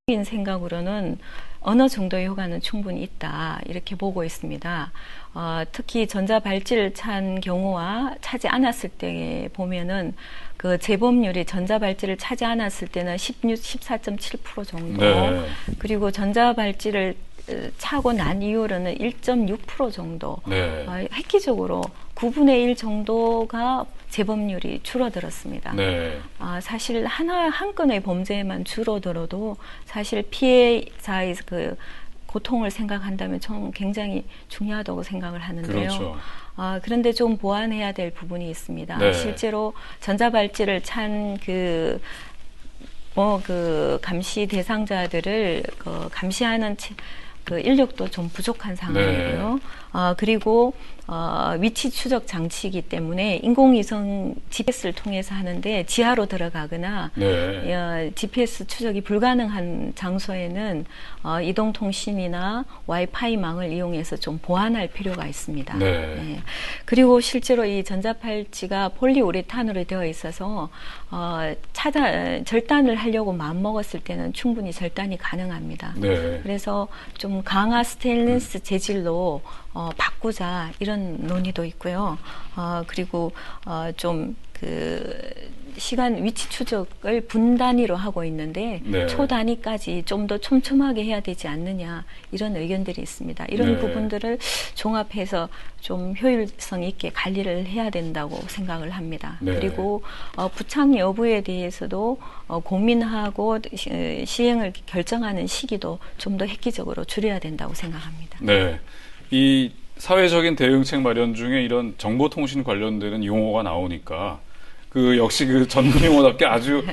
개인적인 생각으로는 어느 정도의 효과는 충분히 있다 이렇게 보고 있습니다. 특히 전자발찌를 찬 경우와 차지 않았을 때 보면은 그 재범률이 전자발찌를 차지 않았을 때는 14.7% 정도, 네. 그리고 전자발찌를 차고 난 이후로는 1.6% 정도, 네. 획기적으로 9분의 1 정도가 재범률이 줄어들었습니다. 네. 사실 한 건의 범죄만 줄어들어도 사실 피해자의 그 고통을 생각한다면 저는 굉장히 중요하다고 생각을 하는데요. 그렇죠. 그런데 좀 보완해야 될 부분이 있습니다. 네. 실제로 전자발찌를 찬 그 감시 대상자들을 감시하는 그 인력도 좀 부족한 상황이고요. 그리고 위치 추적 장치이기 때문에 인공위성 GPS를 통해서 하는데 지하로 들어가거나 GPS 추적이 불가능한 장소에는 이동통신이나 와이파이망을 이용해서 좀 보완할 필요가 있습니다. 네. 그리고 실제로 이 전자발찌가 폴리우레탄으로 되어 있어서 절단을 하려고 마음먹었을 때는 충분히 절단이 가능합니다. 네. 그래서 좀 강화 스테인리스 재질로 바꾸자 이런 논의도 있고요. 그리고 좀 시간 위치 추적을 분 단위로 하고 있는데 초 단위까지 좀 더 촘촘하게 해야 되지 않느냐 이런 의견들이 있습니다. 이런 부분들을 종합해서 좀 효율성 있게 관리를 해야 된다고 생각을 합니다. 그리고 부착 여부에 대해서도 고민하고 시행을 결정하는 시기도 좀 더 획기적으로 줄여야 된다고 생각합니다. 네. 이 사회적인 대응책 마련 중에 이런 정보통신 관련되는 용어가 나오니까 역시 전문 용어답게 아주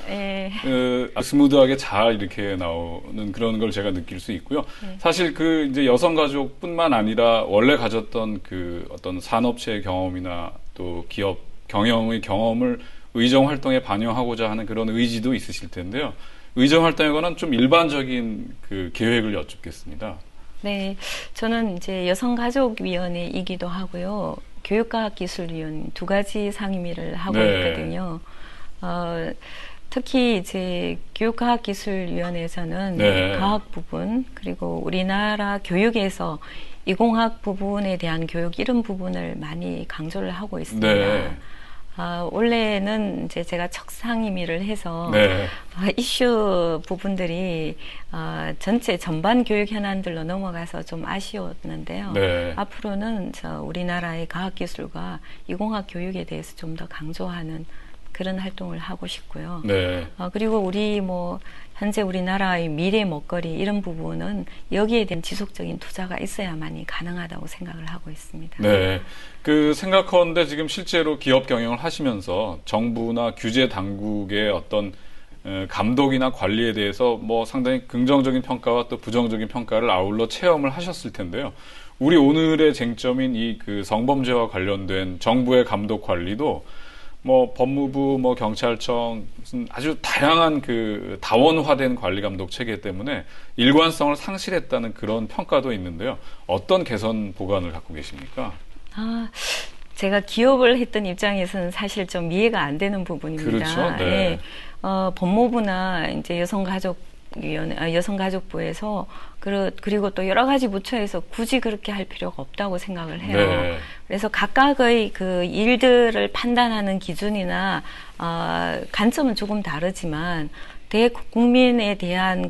스무드하게 잘 이렇게 나오는 그런 걸 제가 느낄 수 있고요. 사실 이제 여성가족뿐만 아니라 원래 가졌던 어떤 산업체의 경험이나 또 기업 경영의 경험을 의정 활동에 반영하고자 하는 그런 의지도 있으실 텐데요. 의정 활동에 관한 좀 일반적인 계획을 여쭙겠습니다. 네, 저는 이제 여성가족위원회이기도 하고요. 교육과학기술위원 두 가지 상임위를 하고 있거든요. 특히 이제 교육과학기술위원회에서는 과학 부분, 그리고 우리나라 교육에서 이공학 부분에 대한 교육 이런 부분을 많이 강조를 하고 있습니다. 원래는 이제 제가 척상임위를 해서 이슈 부분들이 전체 전반 교육 현안들로 넘어가서 좀 아쉬웠는데요. 앞으로는 우리나라의 과학기술과 이공학 교육에 대해서 좀 더 강조하는 그런 활동을 하고 싶고요. 그리고 현재 우리나라의 미래 먹거리 이런 부분은 여기에 대한 지속적인 투자가 있어야만이 가능하다고 생각을 하고 있습니다. 네. 생각하는데 지금 실제로 기업 경영을 하시면서 정부나 규제 당국의 어떤 감독이나 관리에 대해서 상당히 긍정적인 평가와 또 부정적인 평가를 아울러 체험을 하셨을 텐데요. 우리 오늘의 쟁점인 이 성범죄와 관련된 정부의 감독 관리도 법무부, 경찰청, 무슨 아주 다양한 다원화된 관리 감독 체계 때문에 일관성을 상실했다는 그런 평가도 있는데요. 어떤 개선 보관을 갖고 계십니까? 제가 기업을 했던 입장에서는 사실 좀 이해가 안 되는 부분입니다. 그렇죠. 법무부나 이제 여성가족부에서 그리고 또 여러 가지 부처에서 굳이 그렇게 할 필요가 없다고 생각을 해요. 그래서 각각의 일들을 판단하는 기준이나 관점은 조금 다르지만 대국민에 대한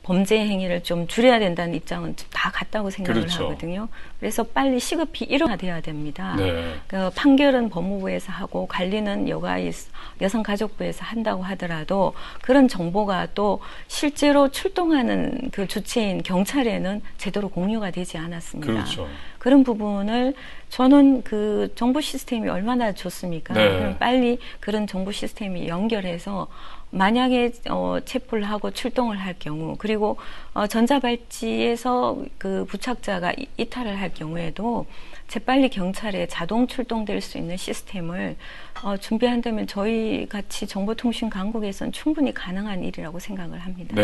범죄 행위를 좀 줄여야 된다는 입장은 다 같다고 생각을 하거든요. 그래서 빨리 시급히 일어나야 됩니다. 판결은 법무부에서 하고 관리는 여성가족부에서 한다고 하더라도 그런 정보가 또 실제로 출동하는 주체인 경찰에는 제대로 공유가 되지 않았습니다. 그런 부분을 저는 정보 시스템이 얼마나 좋습니까? 그럼 빨리 그런 정보 시스템이 연결해서 만약에 체포를 하고 출동을 할 경우, 그리고 전자발찌에서 부착자가 이탈을 할 경우에도 재빨리 경찰에 자동 출동될 수 있는 시스템을 준비한다면 저희 같이 정보통신 강국에서는 충분히 가능한 일이라고 생각을 합니다.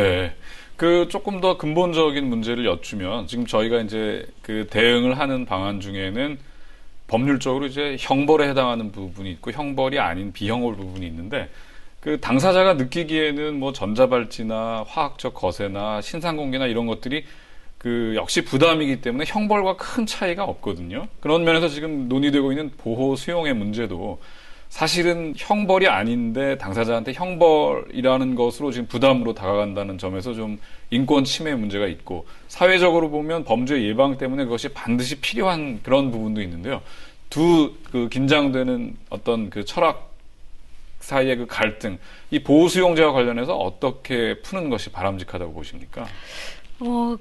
조금 더 근본적인 문제를 여쭈면 지금 저희가 이제 대응을 하는 방안 중에는 법률적으로 이제 형벌에 해당하는 부분이 있고 형벌이 아닌 비형벌 부분이 있는데 그 당사자가 느끼기에는 뭐 전자발찌나 화학적 거세나 신상공개나 이런 것들이 그 역시 부담이기 때문에 형벌과 큰 차이가 없거든요. 그런 면에서 지금 논의되고 있는 보호 수용의 문제도 사실은 형벌이 아닌데 당사자한테 형벌이라는 것으로 지금 부담으로 다가간다는 점에서 좀 인권 침해 문제가 있고, 사회적으로 보면 범죄 예방 때문에 그것이 반드시 필요한 그런 부분도 있는데요. 두 그 긴장되는 어떤 그 철학 사이의 그 갈등, 이 보호 수용제와 관련해서 어떻게 푸는 것이 바람직하다고 보십니까?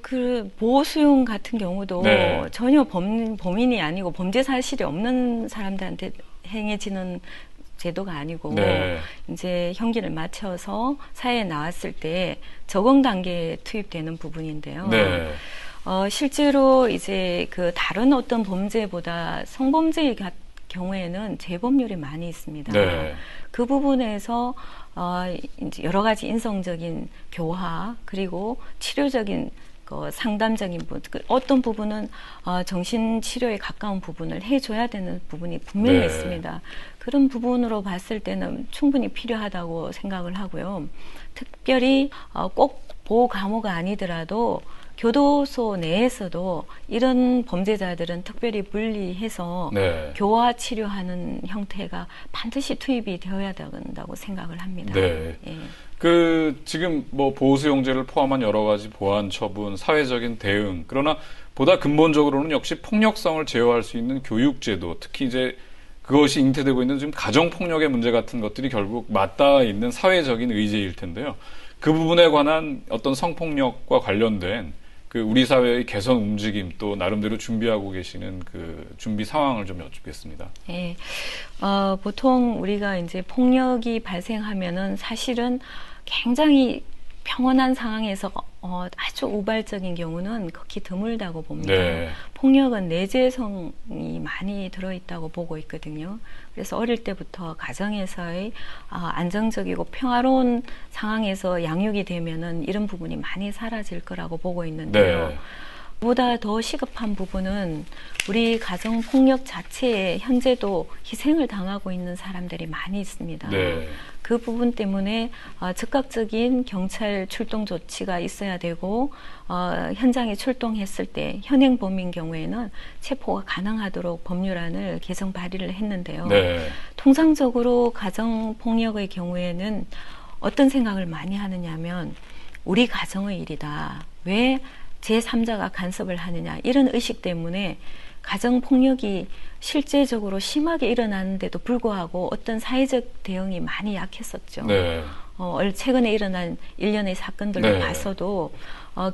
그 보호 수용 같은 경우도 네. 전혀 범인이 아니고 범죄 사실이 없는 사람들한테 행해지는 제도가 아니고, 네. 이제 형기를 마쳐서 사회에 나왔을 때 적응 단계에 투입되는 부분인데요. 네. 실제로 이제 그 다른 어떤 범죄보다 성범죄의 경우에는 재범률이 많이 있습니다. 네. 그 부분에서 이제 여러 가지 인성적인 교화, 그리고 치료적인 상담적인 부분, 어떤 부분은 정신치료에 가까운 부분을 해줘야 되는 부분이 분명히 네. 있습니다. 그런 부분으로 봤을 때는 충분히 필요하다고 생각을 하고요. 특별히 꼭 보호 감호가 아니더라도 교도소 내에서도 이런 범죄자들은 특별히 분리해서 네. 교화 치료하는 형태가 반드시 투입이 되어야 된다고 생각을 합니다. 네. 예. 그 지금 뭐 보호수용제를 포함한 여러 가지 보안 처분, 사회적인 대응, 그러나 보다 근본적으로는 역시 폭력성을 제어할 수 있는 교육제도, 특히 이제 그것이 잉태되고 있는 지금 가정폭력의 문제 같은 것들이 결국 맞닿아 있는 사회적인 의제일 텐데요. 그 부분에 관한 어떤 성폭력과 관련된 그 우리 사회의 개선 움직임, 또 나름대로 준비하고 계시는 그 준비 상황을 좀 여쭙겠습니다. 예. 보통 우리가 이제 폭력이 발생하면은 사실은 굉장히 평온한 상황에서 아주 우발적인 경우는 극히 드물다고 봅니다. 네. 폭력은 내재성이 많이 들어있다고 보고 있거든요. 그래서 어릴 때부터 가정에서의 안정적이고 평화로운 상황에서 양육이 되면은 이런 부분이 많이 사라질 거라고 보고 있는데요. 네. 보다 더 시급한 부분은 우리 가정 폭력 자체에 현재도 희생을 당하고 있는 사람들이 많이 있습니다. 네. 그 부분 때문에 즉각적인 경찰 출동 조치가 있어야 되고, 현장에 출동했을 때 현행 범인 경우에는 체포가 가능하도록 법률안을 개정 발의를 했는데요. 네. 통상적으로 가정 폭력의 경우에는 어떤 생각을 많이 하느냐면 우리 가정의 일이다. 왜 제3자가 간섭을 하느냐, 이런 의식 때문에 가정폭력이 실제적으로 심하게 일어나는데도 불구하고 어떤 사회적 대응이 많이 약했었죠. 네. 최근에 일어난 일련의 사건들을 네. 봐서도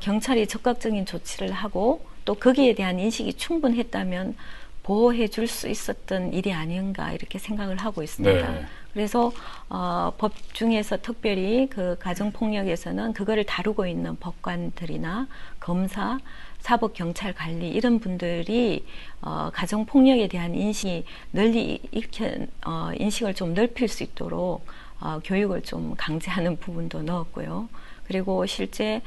경찰이 적극적인 조치를 하고 또 거기에 대한 인식이 충분했다면 보호해 줄 수 있었던 일이 아닌가 이렇게 생각을 하고 있습니다. 네. 그래서 법 중에서 특별히 그 가정폭력에서는 그거를 다루고 있는 법관들이나 검사, 사법경찰관리 이런 분들이 가정폭력에 대한 인식이 널리 인식을 좀 넓힐 수 있도록 교육을 좀 강제하는 부분도 넣었고요. 그리고 실제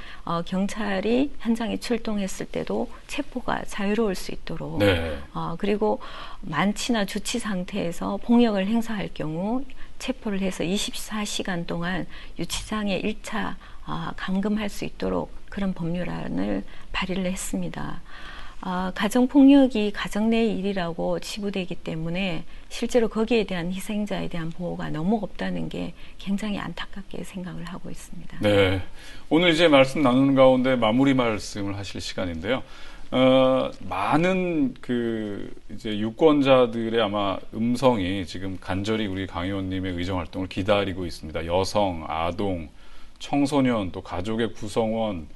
경찰이 현장에 출동했을 때도 체포가 자유로울 수 있도록, 네. 그리고 만취나 주치 상태에서 폭력을 행사할 경우 체포를 해서 24시간 동안 유치장에 1차 감금할 수 있도록 그런 법률안을 발의를 했습니다. 가정폭력이 가정 내의 일이라고 치부되기 때문에 실제로 거기에 대한 희생자에 대한 보호가 너무 없다는 게 굉장히 안타깝게 생각을 하고 있습니다. 네. 오늘 이제 말씀 나누는 가운데 마무리 말씀을 하실 시간인데요. 많은 이제 유권자들의 아마 음성이 지금 간절히 우리 강 의원님의 의정 활동을 기다리고 있습니다. 여성, 아동, 청소년, 또 가족의 구성원,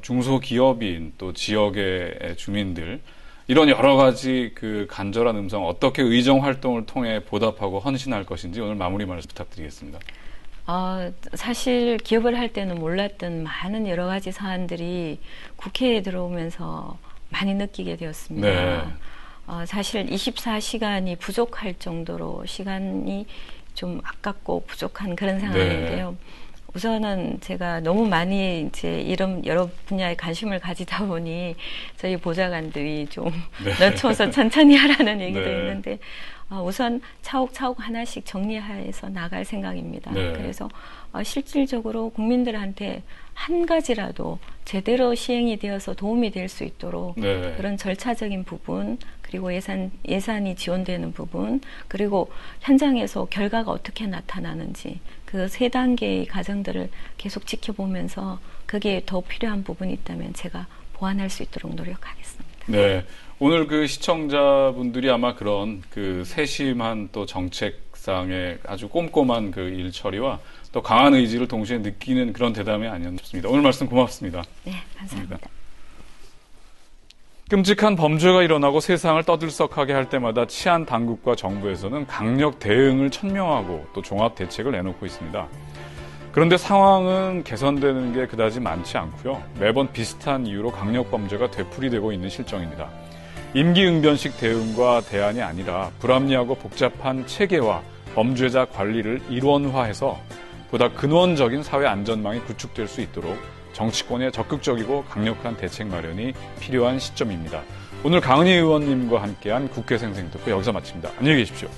중소기업인, 또 지역의 주민들, 이런 여러 가지 그 간절한 음성 어떻게 의정 활동을 통해 보답하고 헌신할 것인지 오늘 마무리 말씀 부탁드리겠습니다. 사실 기업을 할 때는 몰랐던 많은 여러 가지 사안들이 국회에 들어오면서 많이 느끼게 되었습니다. 네. 사실 24시간이 부족할 정도로 시간이 좀 아깝고 부족한 그런 상황인데요. 네. 우선은 제가 너무 많이 이제 이런 여러 분야에 관심을 가지다 보니 저희 보좌관들이 좀 늦춰서 천천히 하라는 얘기도 네. 있는데 우선 차곡차곡 하나씩 정리해서 나갈 생각입니다. 네. 그래서 실질적으로 국민들한테 한 가지라도 제대로 시행이 되어서 도움이 될 수 있도록 네. 그런 절차적인 부분, 그리고 예산이 지원되는 부분, 그리고 현장에서 결과가 어떻게 나타나는지 그 세 단계의 과정들을 계속 지켜보면서 그게 더 필요한 부분이 있다면 제가 보완할 수 있도록 노력하겠습니다. 네. 오늘 그 시청자분들이 아마 그런 그 세심한 또 정책상의 아주 꼼꼼한 그 일 처리와 또 강한 의지를 동시에 느끼는 그런 대담이 아니었나 싶습니다. 오늘 말씀 고맙습니다. 네, 감사합니다. 끔찍한 범죄가 일어나고 세상을 떠들썩하게 할 때마다 치안 당국과 정부에서는 강력 대응을 천명하고 또 종합 대책을 내놓고 있습니다. 그런데 상황은 개선되는 게 그다지 많지 않고요. 매번 비슷한 이유로 강력 범죄가 되풀이되고 있는 실정입니다. 임기응변식 대응과 대안이 아니라 불합리하고 복잡한 체계와 범죄자 관리를 일원화해서 보다 근원적인 사회 안전망이 구축될 수 있도록 정치권의 적극적이고 강력한 대책 마련이 필요한 시점입니다. 오늘 강은희 의원님과 함께한 국회 생생토크 여기서 마칩니다. 안녕히 계십시오.